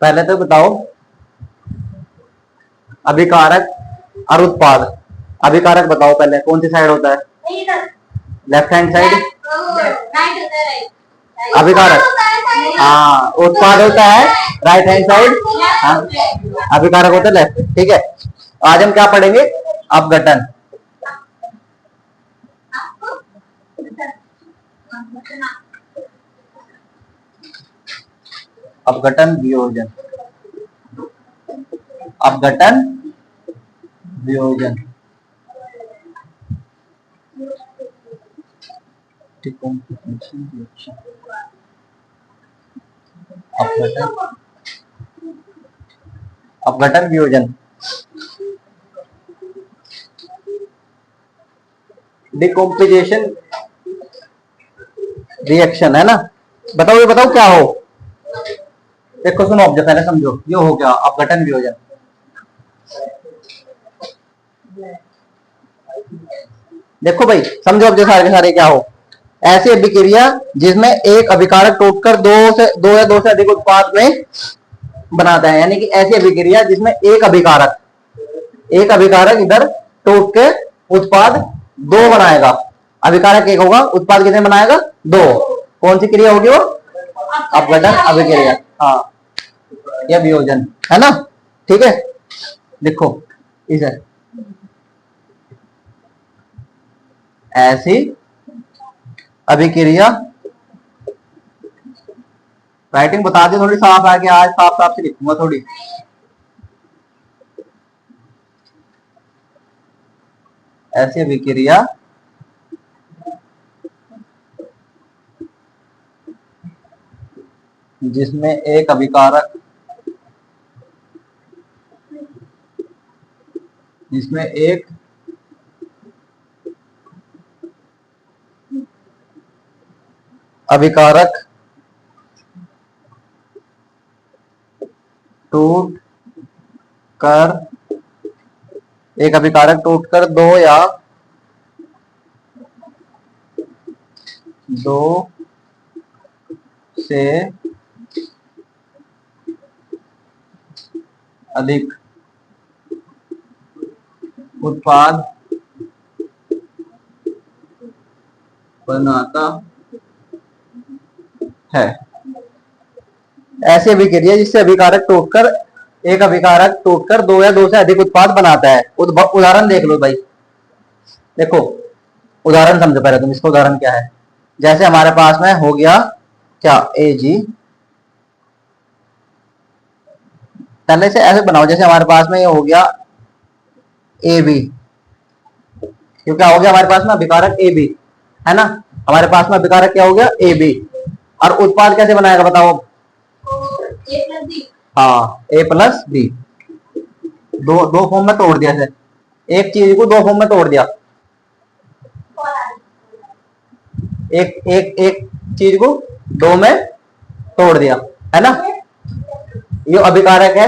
पहले तो बताओ अभिकारक और उत्पाद। अभिकारक बताओ पहले कौन सी साइड होता है? Left hand side. अभिकारक हाँ, उत्पाद होता है राइट हैंड साइड। हाँ, अभिकारक होता है लेफ्ट। ठीक है, आज हम क्या पढ़ेंगे? अपघटन। अपघटन वियोजन। अपघटन वियोजन। अपघटन अपघटन वियोजन। डिकम्पोजिशन रिएक्शन है ना। बताओ, ये बताओ क्या हो। देखो सुनो, ऑब्जेक्ट पहले समझो, ये हो गया अपघटन वियोजन। देखो भाई समझो, ऑब्जेक्ट सारे के सारे क्या हो। ऐसी अभिक्रिया जिसमें एक अभिकारक टूटकर दो या दो से अधिक उत्पाद में बनाता है, यानी कि ऐसी अभिक्रिया जिसमें एक अभिकारक इधर टूट के उत्पाद दो बनाएगा। अभिकारक एक होगा, उत्पाद कितने बनाएगा? दो। कौन सी क्रिया होगी वो? अपघटन अभिक्रिया। हाँ, यह वियोजन है ना। ठीक है, देखो इसे ऐसी अभिक्रिया, राइटिंग बता दी थोड़ी साफ है कि आज साफ साफ से लिखूंगा थोड़ी। ऐसी अभिक्रिया जिसमें एक अभिकारक टूट कर दो या दो से अधिक उत्पाद बनाता है। ऐसी अभिक्रिया जिससे अभिकारक टूटकर दो या दो से अधिक उत्पाद बनाता है। उदाहरण देख लो भाई। देखो उदाहरण समझो पहले तुम इसका। उदाहरण क्या है? जैसे हमारे पास में हो गया क्या? AG। पहले से ऐसे बनाओ जैसे हमारे पास में ये हो गया AB। क्यों क्या हो गया हमारे पास में? अभिकारक AB है ना। हमारे पास में अभिकारक क्या हो गया? AB। और उत्पाद कैसे बनाएगा बताओ? हाँ, A+B। दो फॉर्म में तोड़ दिया। एक चीज को दो फॉर्म में तोड़ दिया। एक चीज को दो में तोड़ दिया है ना। ये अभिकारक है,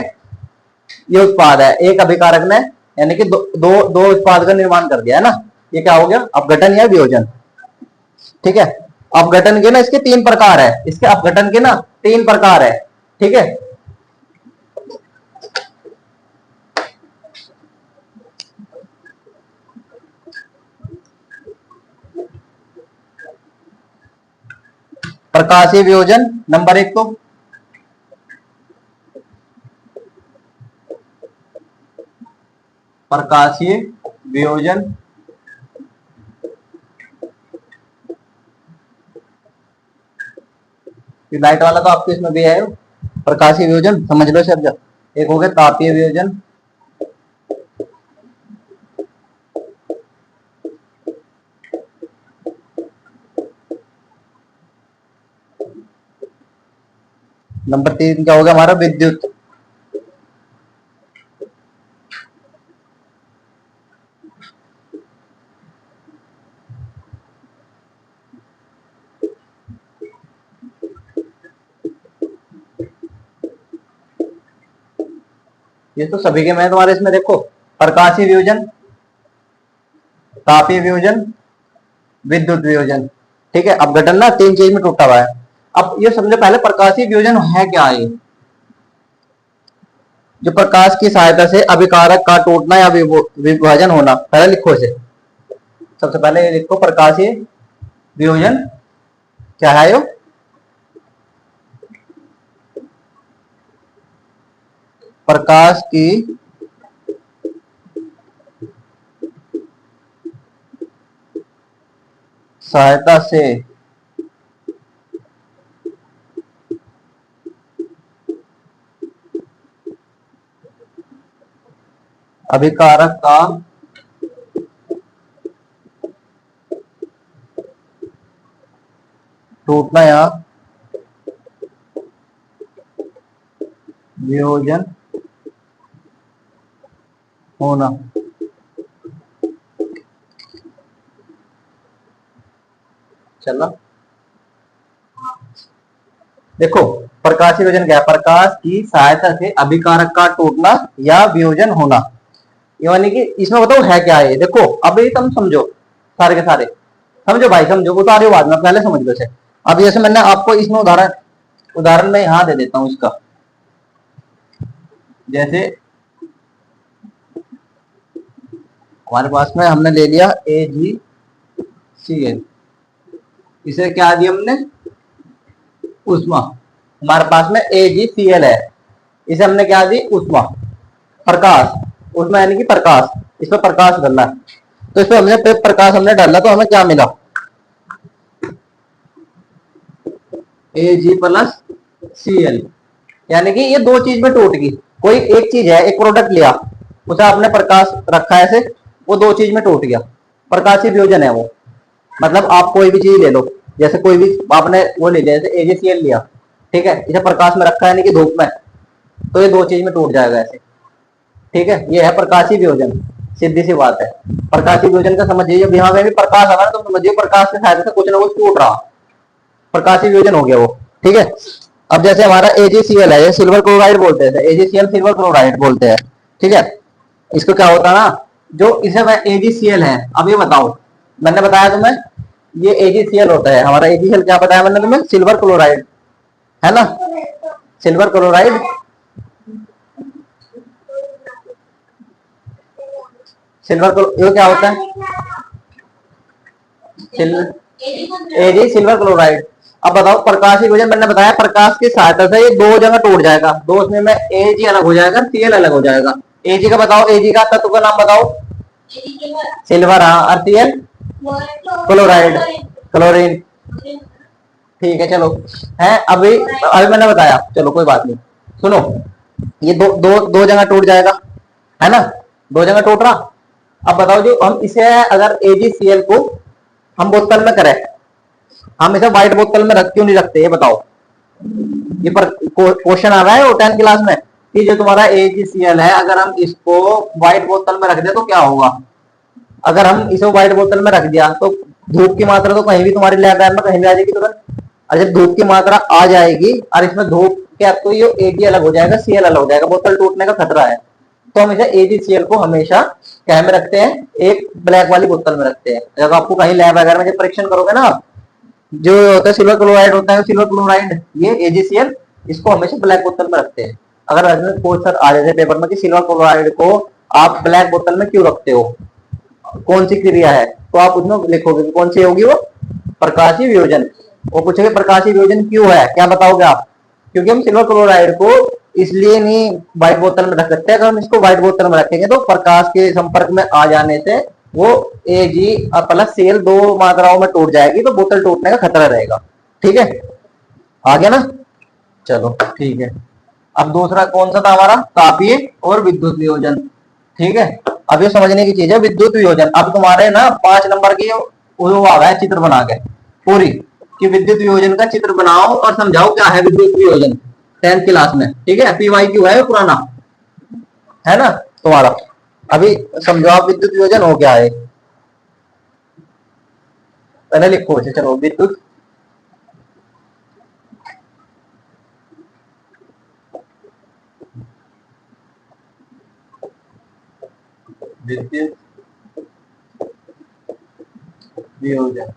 ये उत्पाद है। एक अभिकारक ने यानी कि दो उत्पाद का निर्माण कर दिया है ना। ये क्या हो गया? अपघटन या वियोजन। ठीक है, अपघटन के ना इसके तीन प्रकार है। इसके अपघटन के ना तीन प्रकार है। ठीक है, प्रकाशीय वियोजन नंबर 1 तो प्रकाशीय वियोजन। लाइट वाला तो आपके इसमें भी है। प्रकाशीय वियोजन समझ लो शब्द। एक हो गया तापीय वियोजन। नंबर 3 क्या हो गया हमारा? विद्युत। ये तो सभी के मैं तुम्हारे इसमें देखो, प्रकाशीय वियोजन, तापीय वियोजन, विद्युत वियोजन। ठीक है, अपघटन ना तीन चीज में टूटा हुआ है। अब ये समझो पहले प्रकाशीय वियोजन है क्या? ये जो प्रकाश की सहायता से अभिकारक का टूटना या विभाजन होना, पहले लिखो इसे। सबसे पहले ये लिखो, प्रकाशीय वियोजन क्या है? यो प्रकाश की सहायता से अभिकारक का टूटना या वियोजन होना। चलो देखो, प्रकाशीय वियोजन क्या है? प्रकाश की सहायता से अभिकारक का टूटना या वियोजन होना। यानी कि इसमें बताओ है क्या है? देखो अब ये तुम समझो, सारे के सारे समझो भाई, समझो। वो तो आ रही बात में, पहले समझ लो इसे। अब जैसे मैंने आपको इसमें उदाहरण उदाहरण में यहां दे देता हूं इसका। जैसे हमारे पास में हमने ले लिया AgCl, इसे क्या दिया हमने? उष्मा। हमारे पास में AgCl है, इसे हमने क्या दी? उष्मा। प्रकाश, उष्मा यानी कि प्रकाश, इसमें प्रकाश डालना है, तो इसमें हमने प्रकाश हमने डाला तो हमें क्या मिला? Ag+Cl। यानी कि ये दो चीज में टूट गई। कोई एक चीज है, एक प्रोडक्ट लिया, उसे आपने प्रकाश रखा ऐसे, वो दो चीज में टूट गया, प्रकाशीय वियोजन है वो। मतलब आप कोई भी चीज ले लो, जैसे कोई भी आपने वो ले लिया, जैसे AgCl लिया, ठीक है, इसे प्रकाश में रखा है, यानी कि धूप में, तो ये दो चीज में टूट जाएगा ऐसे। ठीक है, ये है प्रकाशीय वियोजन, सीधी सी बात है। प्रकाशीय वियोजन का समझिए, जब यहाँ में भी प्रकाश आ रहा है तो समझिए प्रकाश के सहायता से कुछ ना कुछ टूट रहा, प्रकाशीय वियोजन हो गया वो। ठीक है, अब जैसे हमारा AgCl है, ये सिल्वर क्लोराइड बोलते हैं, AgCl सिल्वर क्लोराइड बोलते हैं। ठीक है, इसको क्या होता है ना, जो इसे AgCl है, अब ये बताओ, मैंने बताया तुम्हें ये AgCl होता है हमारा। AgCl क्या बताया मैंने तुम्हें? सिल्वर क्लोराइड, है ना? सिल्वर क्लोराइड, सिल्वर ये क्या होता है? Ag silver chloride. अब बताओ, प्रकाशीय वियोजन मैंने बताया, प्रकाश की सहायता से ये दो जगह टूट जाएगा, दो उसमें में Ag अलग हो जाएगा, Cl अलग हो जाएगा। Ag का बताओ, Ag का तत्व का नाम बताओ। सिल्वर, हाँ, और Cl क्लोराइड, क्लोरीन। ठीक है, चलो है, अभी अभी मैंने बताया, चलो कोई बात नहीं। सुनो, ये दो दो दो जगह टूट जाएगा, है ना? दो जगह टूट रहा। अब बताओ, जो हम इसे अगर AgCl को हम बोतल में करें, हम इसे व्हाइट बोतल में रख क्यों नहीं रखते, ये बताओ। ये पर क्वेश्चन आ रहा है वो 10th क्लास में कि जो तुम्हारा AgCl है, अगर हम इसको व्हाइट बोतल में रख दे तो क्या होगा? अगर हम इसे व्हाइट बोतल में रख दिया तो धूप की मात्रा तो कहीं भी तुम्हारी लैब में कहीं भी आ जाएगी तुरंत। और जब धूप की मात्रा आ जाएगी और इसमें धूप क्या, तो ये Ag अलग हो जाएगा, Cl अलग हो जाएगा, बोतल टूटने का खतरा है। तो हम इसे AgCl को हमेशा क्या में रखते हैं? एक ब्लैक वाली बोतल में रखते हैं। जब आपको कहीं लैब वगैरह में जब परीक्षण करोगे ना, जो होता है सिल्वर क्लोराइड होता है, सिल्वर क्लोराइड, ये AgCl, इसको हमेशा ब्लैक बोतल में रखते हैं। अगर क्वेश्चन आ जाए पेपर में कि सिल्वर क्लोराइड को आप ब्लैक बोतल में क्यों रखते हो, कौन सी क्रिया है, तो आप उसमें लिखोगे कि कौन सी होगी वो? प्रकाशीय वियोजन। वो पूछेगा प्रकाशीय वियोजन क्यों है, क्या बताओगे आप? क्योंकि हम सिल्वर क्लोराइड को इसलिए नहीं व्हाइट बोतल में रख सकते, अगर हम इसको व्हाइट बोतल में रखेंगे तो प्रकाश के संपर्क में आ जाने से वो Ag+Cl दो मात्राओं में टूट जाएगी, तो बोतल टूटने का खतरा रहेगा। ठीक है, आ गया ना? चलो ठीक है। अब दूसरा कौन सा था हमारा? तापीय और विद्युत वियोजन। ठीक है, अब ये समझने की चीज है, विद्युत वियोजन। अब तुम्हारे ना 5 नंबर की वो आ गया है, चित्र बना के पूरी कि विद्युत वियोजन का चित्र बनाओ और समझाओ क्या है विद्युत वियोजन 10th क्लास में। ठीक है, PYQ है पुराना, है ना तुम्हारा? अभी समझो आप विद्युत वियोजन हो क्या है, पहले लिखो इसे। चलो, विद्युत विद्युत वियोजन।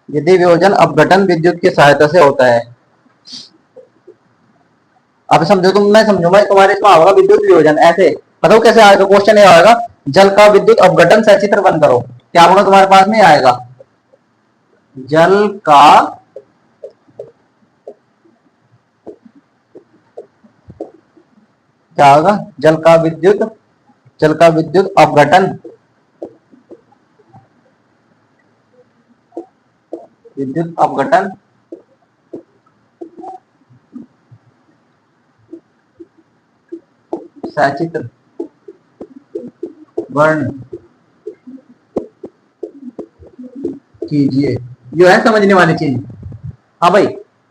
विद्युत वियोजन अपघटन विद्युत की सहायता से होता है। अब समझो तुम, मैं समझूंगा तुम्हारे इसमें होगा विद्युत वियोजन। ऐसे बताओ कैसे आएगा क्वेश्चन, ये आएगा जल का विद्युत अपघटन सचित्र बंद करो। क्या होगा तुम्हारे पास में आएगा, जल का क्या होगा, जल का विद्युत अपघटन, विद्युत अपघटन सचित्र वर्ण कीजिए। जो है समझने वाली चीज, हाँ भाई,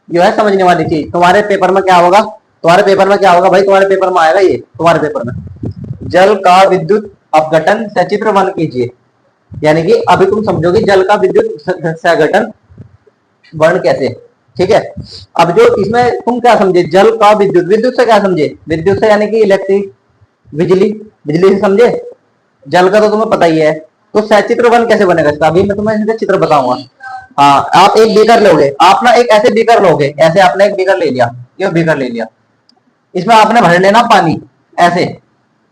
जो है समझने वाली चीज। तुम्हारे पेपर में क्या होगा, तुम्हारे पेपर में क्या होगा भाई, तुम्हारे पेपर में आएगा ये, तुम्हारे पेपर में जल का विद्युत अपघटन सचित्र वन कीजिए। यानी कि अभी तुम समझोगे जल का विद्युत सघटन वर्ण कैसे। ठीक है, अब जो इसमें तुम क्या समझे, जल का विद्युत, विद्युत से क्या समझे, विद्युत से यानी कि इलेक्ट्रिक, बिजली, बिजली से समझे। जल का तो तुम्हें पता ही है। तो सचित्र वन कैसे बनेगा इसका, अभी मैं तुम्हें इसका चित्र बताऊंगा। हाँ, आप एक बीकर लोगे, आप ना एक ऐसे बीकर लोगे, ऐसे आपने एक बीकर ले लिया, ये बीकर ले लिया, इसमें आपने भर लेना पानी। ऐसे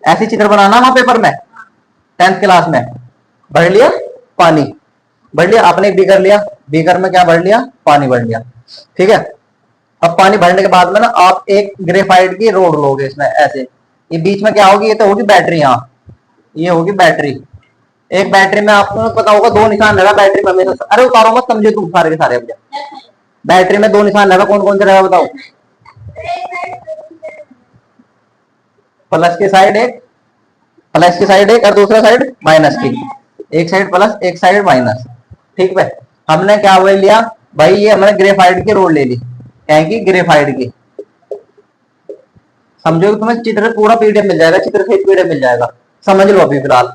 ऐसे चित्र बनाना वहां पेपर में, 10th क्लास में। भर लिया पानी, भर लिया आपने, एक बीकर लिया, बीकर में क्या भर लिया, पानी भर लिया। ठीक है, अब पानी भरने के बाद में ना आप एक ग्रेफाइट की रोड लोगे इसमें ऐसे, ये बीच में क्या होगी, ये तो होगी बैटरी, यहाँ ये होगी बैटरी। एक बैटरी में आपको पता होगा दो निशान लगा बैटरी में हमेशा, अरे उतारो मत, समझे तुम सारे के सारे। बैटरी में दो निशान लगा, कौन कौन से रहेगा बताओ। प्लस की साइड एक, प्लस की साइड एक और दूसरा साइड माइनस की, एक साइड प्लस एक साइड माइनस। ठीक है, हमने क्या वो लिया भाई, ये हमने ग्रेफाइट की रोड ले ली, क्या की ग्रेफाइट की। समझो तुम्हें चित्र पूरा पीडीएफ मिल जाएगा, चित्र सहित पीडीएफ मिल जाएगा, समझ लो अभी फिलहाल।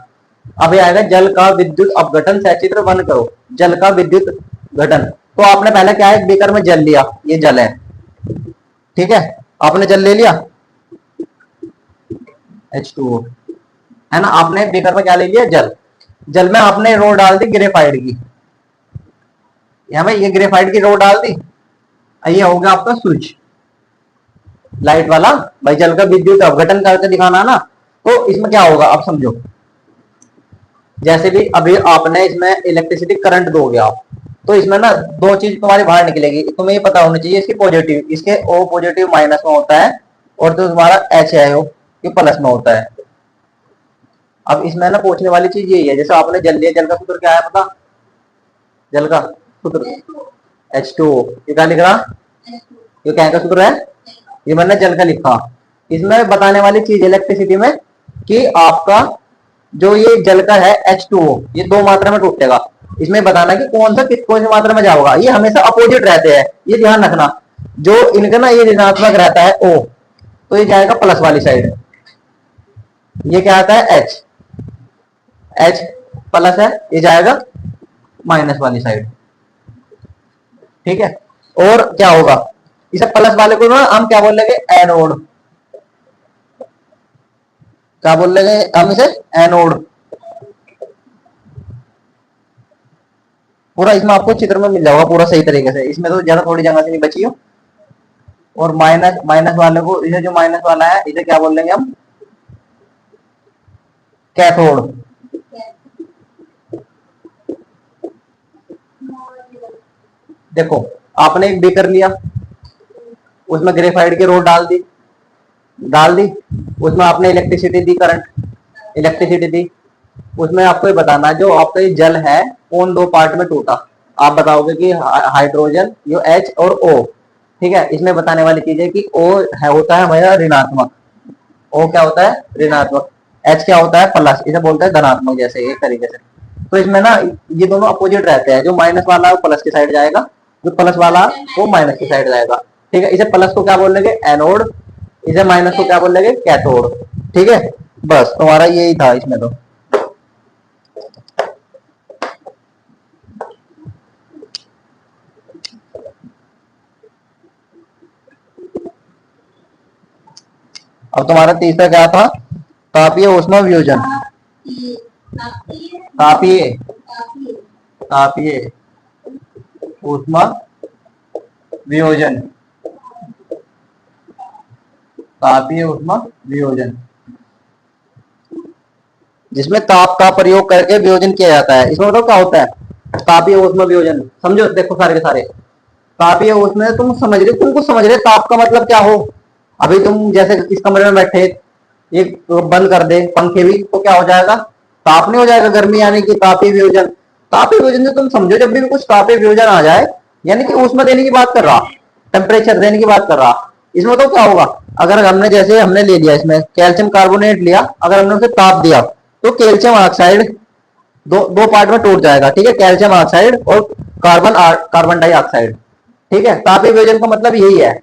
अभी आएगा जल का विद्युत अपघटन सचित्र वन करो, जल का विद्युत घटन। तो आपने पहले क्या है, बीकर में जल लिया, ये जल है। ठीक है, आपने जल ले लिया H2O, है ना। आपने बीकर में क्या ले लिया, जल। जल में आपने रोड डाल दी ग्रेफाइट की, यहाँ में ये ग्रेफाइट की रोड डाल दी। ये हो गया आपका स्विच, लाइट वाला। भाई जल का विद्युत अपघटन करके दिखाना ना, तो इसमें क्या होगा आप समझो। जैसे भी अभी आपने इसमें इलेक्ट्रिसिटी करंट दोगे आप, तो इसमें ना दो चीज तुम्हारी बाहर निकलेगी, तुम्हें ये पता होना चाहिए, इसकी पॉजिटिव, इसके O पॉजिटिव माइनस में होता है, और तो तुम्हारा H है O ये प्लस में होता है। अब इसमें ना पूछने वाली चीज यही है, जैसे आपने जल लिया, जल का सूत्र क्या है पता, जल का सूत्र H2O। ये क्या लिख रहा, ये क्या का सूत्र है, ये मैंने जल का लिखा। इसमें बताने वाली चीज इलेक्ट्रिसिटी में कि आपका जो ये जल का है H2O, ये दो मात्रा में टूटेगा। इसमें बताना कि कौन सी मात्रा में जाओगा, ये हमेशा अपोजिट रहते हैं, ये ध्यान रखना। जो इनका ना ये ऋणात्मक रहता है O, तो ये जाएगा प्लस वाली साइड। ये क्या आता है H, H प्लस है, ये जाएगा माइनस वाली साइड। ठीक है, और क्या होगा, इसे प्लस वाले को ना हम क्या बोल लेंगे, एनोड। क्या बोल लेंगे हम इसे, एनोड। पूरा इसमें आपको चित्र में मिल जाएगा पूरा सही तरीके से, इसमें तो ज्यादा थोड़ी जगह से नहीं बची हो। और माइनस, माइनस वाले को, इसे जो माइनस वाला है इसे क्या बोल लेंगे हम, कैथोड। देखो आपने एक बीकर लिया, उसमें ग्रेफाइट की रोड डाल दी, उसमें आपने इलेक्ट्रिसिटी दी, करंट इलेक्ट्रिसिटी दी। उसमें आपको ये बताना जो आपका ये जल है कौन दो पार्ट में टूटा, आप बताओगे कि हाइड्रोजन, जो H और O। ठीक है, इसमें बताने वाली चीज है कि O है होता है हमारा ऋणात्मक, O क्या होता है ऋणात्मक, H क्या होता है प्लस, इसे बोलते हैं धनात्मक, जैसे एक तरीके से। तो इसमें ना ये दोनों अपोजिट रहते हैं, जो माइनस वाला है वो प्लस की साइड जाएगा, जो प्लस वाला वो माइनस की साइड जाएगा। ठीक है, इसे प्लस को क्या बोल लेंगे, एनोड, इसे माइनस को क्या बोल लेंगे, कैथोड। ठीक है, बस तुम्हारा यही था इसमें तो। अब तुम्हारा तीसरा क्या था, तापीय ऊष्मा वियोजन, तापीय तापीय ऊष्मा वियोजन। तापीय ऊष्मा वियोजन, जिसमें ताप का प्रयोग करके वियोजन किया जाता है। इसमें मतलब क्या होता है तापीय ऊष्मा वियोजन, समझो देखो सारे के सारे। तापीय ऊष्मा तुम समझ रहे, तुम कुछ समझ रहे ताप का मतलब क्या हो। अभी तुम जैसे इस कमरे में बैठे, ये बंद कर दे पंखे भी तो क्या हो जाएगा, ताप नहीं हो जाएगा, गर्मी यानी कि तापीय वियोजन। तापीय वियोजन से तुम समझो जब भी कुछ तापीय वियोजन आ जाए, यानी कि ऊष्मा देने की बात कर रहा, टेम्परेचर देने की बात कर रहा। इसमें तो क्या होगा, अगर हमने जैसे हमने ले लिया इसमें कैल्शियम कार्बोनेट लिया, अगर हमने उसे ताप दिया तो कैल्शियम ऑक्साइड दो दो पार्ट में टूट जाएगा, ठीक है, कैल्शियम ऑक्साइड और कार्बन डाइऑक्साइड। ठीक है, तापीय वियोजन का मतलब यही है,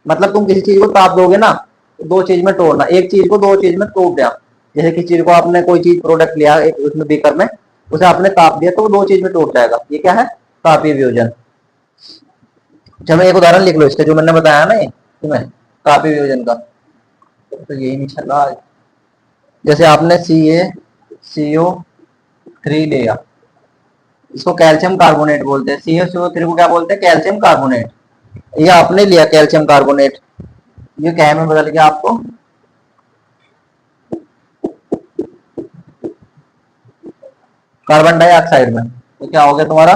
मतलब तुम किसी चीज को ताप दोगे ना, दो चीज में तोड़ना, एक चीज को दो चीज में तोड़ दिया। जैसे किसी चीज को आपने कोई चीज प्रोडक्ट लिया एक उसमें बीकर में, उसे आपने ताप दिया तो वो दो चीज में टूट जाएगा, ये क्या है तापीय वियोजन। चलो एक उदाहरण लिख लो इसका जो मैंने बताया ना तुम्हें तापीय वियोजन का, तो यही नहीं चल रहा। जैसे आपने CO3 लिया, इसको कैल्शियम कार्बोनेट बोलते हैं, CaCO3 को क्या बोलते हैं कैल्शियम कार्बोनेट। ये आपने लिया कैल्शियम कार्बोनेट, ये क्या है मैं बदल गया आपको, कार्बन डाइऑक्साइड में, तो क्या हो गया तुम्हारा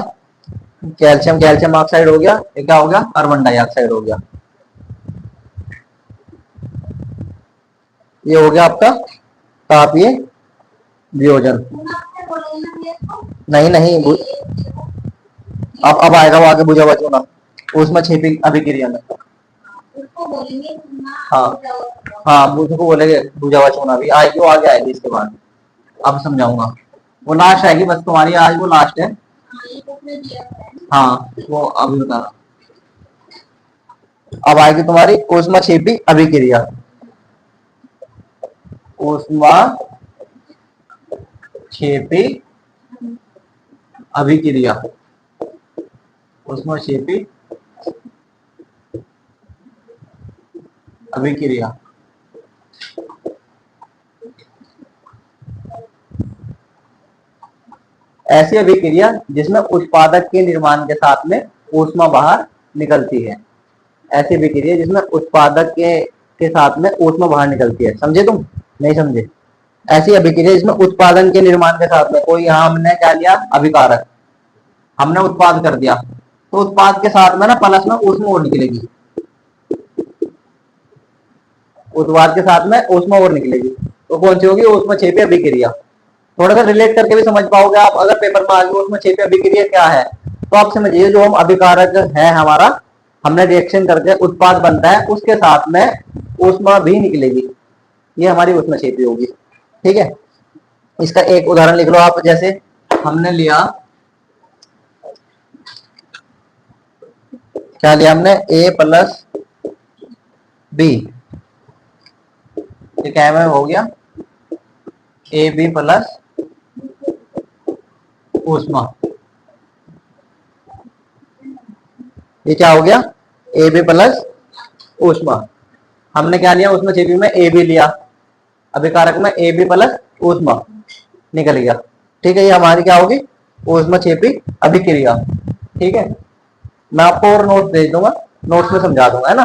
कैल्शियम कैल्शियम ऑक्साइड हो गया, ये क्या हो गया कार्बन डाइऑक्साइड हो गया। ये हो गया आपका तापीय वियोजन। नहीं नहीं अब आएगा वो आगे बुझा हुआ चूना, उसमें छेपी अभिक्रिया में। हाँ हाँ उसको बोलेंगे बुझा हुआ चूना भी आएगी, वो आगे आएगी इसके बाद, अब समझाऊंगा, वो लास्ट आएगी बस तुम्हारी आज, वो लास्ट है। हाँ वो अभी बता रहा, अब आएगी तुम्हारी ऊष्मा छेपी अभिक्रिया, ऊष्मा छेपी अभिक्रिया, ऊष्मा छेपी अभिक्रिया। ऐसी अभिक्रिया जिसमें उत्पादक के निर्माण के साथ में ऊष्मा बाहर निकलती है, ऐसी अभिक्रिया जिसमें उत्पादक के साथ में ऊष्मा बाहर निकलती है, समझे तुम नहीं समझे। ऐसी अभिक्रिया जिसमें उत्पादन के निर्माण के साथ में, कोई यहाँ हमने क्या लिया अभिकारक, हमने उत्पाद कर दिया, तो उत्पाद के साथ में ना प्लस में ऊष्मा और निकलेगी, उत्पाद के साथ में ऊष्मा और निकलेगी, तो कौन सी होगी ऊष्मा छेपी अभिक्रिया। थोड़ा सा रिलेट करके भी समझ पाओगे आप, अगर पेपर में आ गया ऊष्मा छेपी अभिक्रिया क्या है, तो आप समझिए जो हम अभिकारक है हमारा, हमने रिएक्शन करके उत्पाद बनता है, उसके साथ में ऊष्मा भी निकलेगी, ये हमारी ऊष्मा छेपी होगी। ठीक है, इसका एक उदाहरण लिख लो आप, जैसे हमने लिया क्या लिया हमने A+B, ये क्या है हो गया AB प्लस ऊष्मा, ये क्या हो गया AB प्लस ऊष्मा। हमने क्या लिया उसमें छेपी में AB लिया, अभिकारक में AB प्लस ऊष्मा निकल गया। ठीक है, ये हमारी क्या होगी ऊष्मा छेपी अभिक्रिया। ठीक है, मैं आपको और नोट भेज दूंगा, नोट्स में समझा दूंगा, है ना।